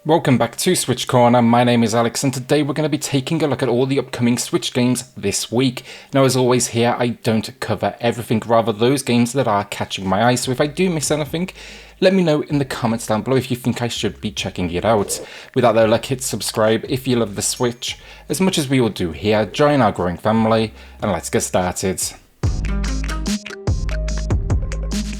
Welcome back to Switch Corner. My name is Alex and today we're going to be taking a look at all the upcoming Switch games this week. Now as always here I don't cover everything, rather those games that are catching my eye, so if I do miss anything, let me know in the comments down below if you think I should be checking it out. With that though, hit subscribe if you love the Switch, as much as we all do here, join our growing family, and let's get started.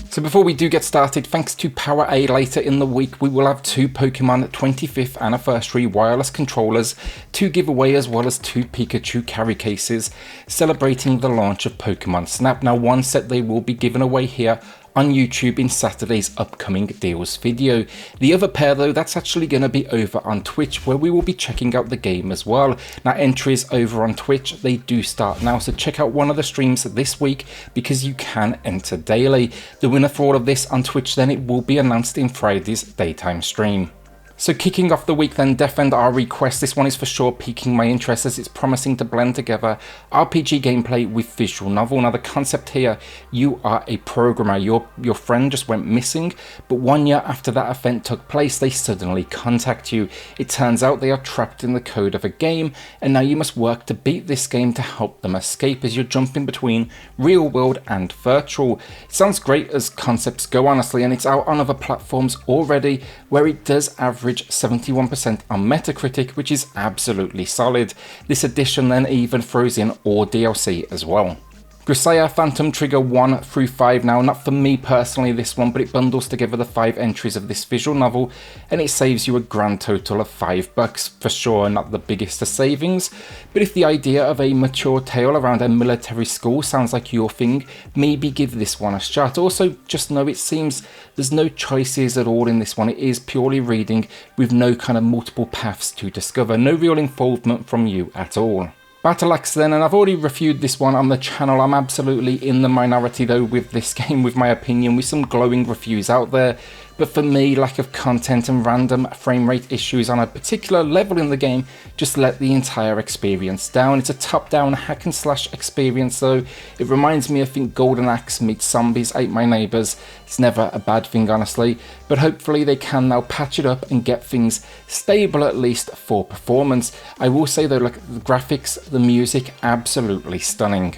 So before we do get started, thanks to Power A, later in the week we will have two Pokemon 25th anniversary wireless controllers to give away, as well as two Pikachu carry cases celebrating the launch of Pokemon Snap. Now one set they will be given away here on YouTube in Saturday's upcoming deals video. The other pair though, that's actually going to be over on Twitch, where we will be checking out the game as well. Now entries over on Twitch, they do start now, so check out one of the streams this week because you can enter daily. The winner for all of this on Twitch then, it will be announced in Friday's daytime stream. So kicking off the week then, Defend Our Request. This one is for sure piquing my interest as it's promising to blend together RPG gameplay with visual novel. Now the concept here, you are a programmer, your friend just went missing, but 1 year after that event took place they suddenly contact you. It turns out they are trapped in the code of a game, and now you must work to beat this game to help them escape as you're jumping between real world and virtual. It sounds great as concepts go, honestly, and it's out on other platforms already, where it does average 71% on Metacritic, which is absolutely solid. This edition then even throws in all DLC as well. GRISAIA Phantom Trigger 1 through 5 now, not for me personally this one, but it bundles together the 5 entries of this visual novel and it saves you a grand total of $5. For sure not the biggest of savings, but if the idea of a mature tale around a military school sounds like your thing, maybe give this one a shot. Also just know it seems there's no choices at all in this one, it is purely reading with no kind of multiple paths to discover, no real involvement from you at all. Battle Axe then, and I've already reviewed this one on the channel. I'm absolutely in the minority though with this game, with my opinion, with some glowing reviews out there. But for me, lack of content and random frame rate issues on a particular level in the game just let the entire experience down. It's a top-down hack and slash experience though. It reminds me of, I think, Golden Axe meets Zombies Ate My Neighbours. It's never a bad thing, honestly, but hopefully they can now patch it up and get things stable at least for performance. I will say though, like, the graphics, the music, absolutely stunning.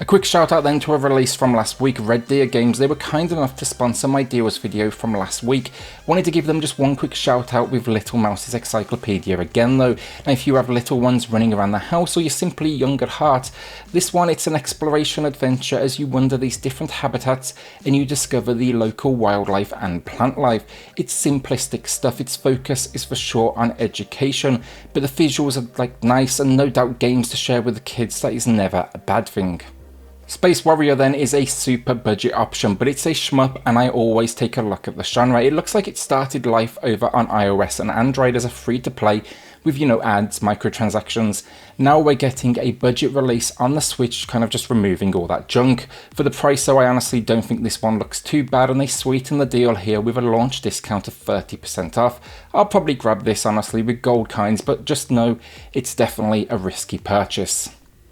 A quick shout out then to a release from last week, Red Deer Games. They were kind enough to sponsor my deals video from last week. Wanted to give them just one quick shout out with Little Mouse's Encyclopedia again though. Now if you have little ones running around the house or you're simply young at heart, this one, it's an exploration adventure as you wander these different habitats and you discover the local wildlife and plant life. It's simplistic stuff, its focus is for sure on education, but the visuals are like nice and no doubt games to share with the kids, that is never a bad thing. Space Warrior then is a super budget option, but it's a shmup and I always take a look at the genre. It looks like it started life over on iOS and Android as a free to play with, you know, ads, microtransactions. Now we're getting a budget release on the Switch, kind of just removing all that junk. For the price though, I honestly don't think this one looks too bad, and they sweeten the deal here with a launch discount of 30% off. I'll probably grab this honestly with gold coins, but just know it's definitely a risky purchase.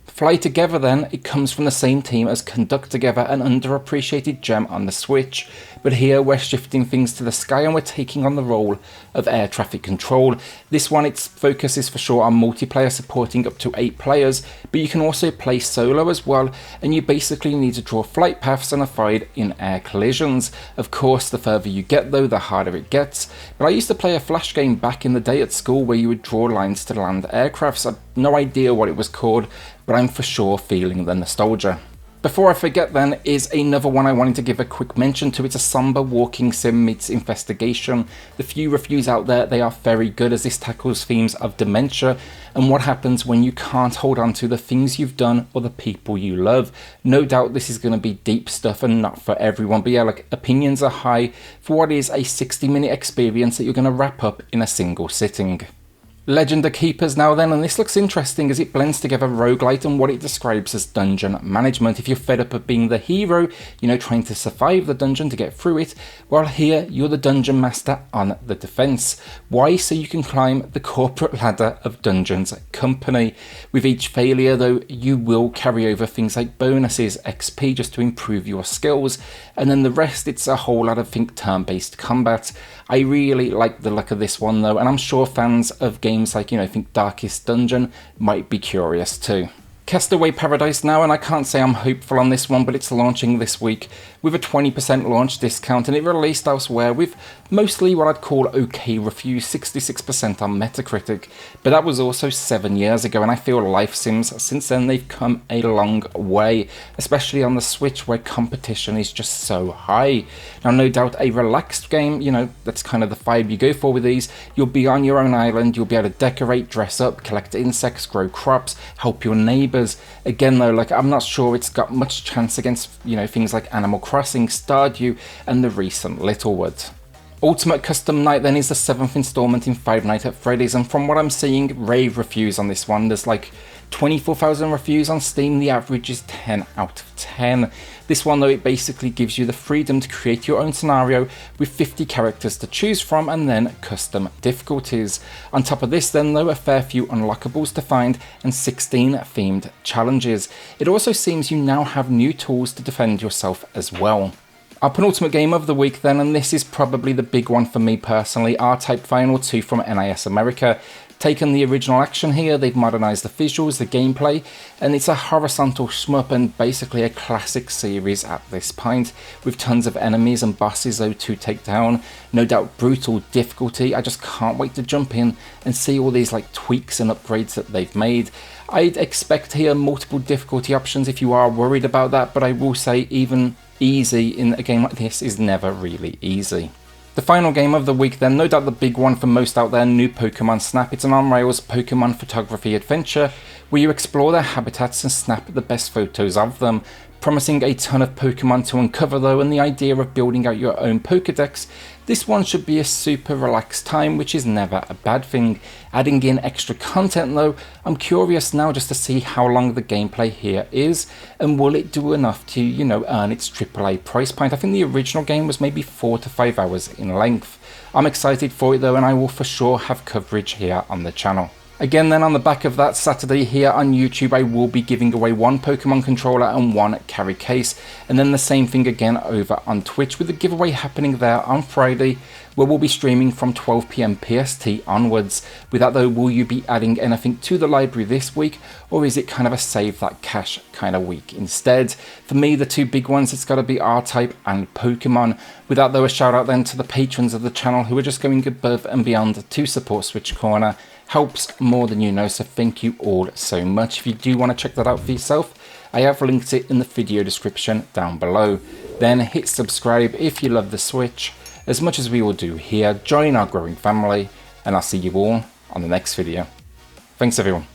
Fly Together then, it comes from the same team as Conduct Together, an underappreciated gem on the Switch, but here we're shifting things to the sky and we're taking on the role of air traffic control. This one, its focus is for sure on multiplayer, supporting up to 8 players, but you can also play solo as well, and you basically need to draw flight paths and avoid in-air collisions. Of course, the further you get though, the harder it gets, but I used to play a flash game back in the day at school where you would draw lines to land aircrafts. I've no idea what it was called, but I'm for sure feeling the nostalgia. Before I forget then, is another one I wanted to give a quick mention to. It's a somber walking sim meets investigation. The few reviews out there, they are very good as this tackles themes of dementia and what happens when you can't hold on to the things you've done or the people you love. No doubt this is going to be deep stuff and not for everyone, but yeah, like, opinions are high for what is a 60-minute experience that you're going to wrap up in a single sitting. Legendre Keepers now then, and this looks interesting as it blends together roguelite and what it describes as dungeon management. If you're fed up of being the hero, you know, trying to survive the dungeon to get through it, well here you're the dungeon master on the defense. Why? So you can climb the corporate ladder of Dungeons Company. With each failure though, you will carry over things like bonuses, XP just to improve your skills, and then the rest, it's a whole lot of turn-based combat. I really like the look of this one though, and I'm sure fans of games like, I think Darkest Dungeon might be curious too. Castaway Paradise now, and I can't say I'm hopeful on this one, but it's launching this week with a 20% launch discount, and it released elsewhere with mostly what I'd call okay reviews, 66% on Metacritic, but that was also 7 years ago, and I feel life sims since then they've come a long way, especially on the Switch where competition is just so high. Now no doubt a relaxed game, that's kind of the vibe you go for with these. You'll be on your own island, you'll be able to decorate, dress up, collect insects, grow crops, help your neighbours. Again though, I'm not sure it's got much chance against, things like Animal Crossing, Stardew, and the recent Littlewood. Ultimate Custom Night then is the 7th installment in Five Nights at Freddy's, and from what I'm seeing, rave reviews on this one. There's 24,000 reviews on Steam, the average is 10 out of 10. This one though, it basically gives you the freedom to create your own scenario with 50 characters to choose from and then custom difficulties. On top of this then though, a fair few unlockables to find and 16 themed challenges. It also seems you now have new tools to defend yourself as well. Our penultimate game of the week then, and this is probably the big one for me personally, R-Type Final 2 from NIS America. Taken the original action here, they've modernised the visuals, the gameplay, and it's a horizontal shmup and basically a classic series at this point, with tons of enemies and bosses though to take down, no doubt brutal difficulty. I just can't wait to jump in and see all these tweaks and upgrades that they've made. I'd expect here multiple difficulty options if you are worried about that, but I will say even easy in a game like this is never really easy. The final game of the week then, no doubt the big one for most out there, new Pokemon Snap. It's an on-rails Pokemon photography adventure where you explore their habitats and snap the best photos of them, promising a ton of Pokemon to uncover though, and the idea of building out your own Pokedex. This one should be a super relaxed time, which is never a bad thing. Adding in extra content though, I'm curious now just to see how long the gameplay here is, and will it do enough to, earn its AAA price point. I think the original game was maybe 4 to 5 hours in length. I'm excited for it though, and I will for sure have coverage here on the channel. Again then, on the back of that, Saturday here on YouTube I will be giving away 1 Pokemon controller and 1 carry case, and then the same thing again over on Twitch with the giveaway happening there on Friday, where we'll be streaming from 12 PM PST onwards. With that though, will you be adding anything to the library this week, or is it kind of a save that cash kind of week instead? For me, the 2 big ones, it's got to be R-Type and Pokemon. With that though, a shout out then to the patrons of the channel who are just going above and beyond to support SwitchCorner. Helps more than you know, so thank you all so much. If you do want to check that out for yourself, I have linked it in the video description down below. Then hit subscribe if you love the Switch as much as we all do here. Join our growing family, and I'll see you all on the next video. Thanks everyone.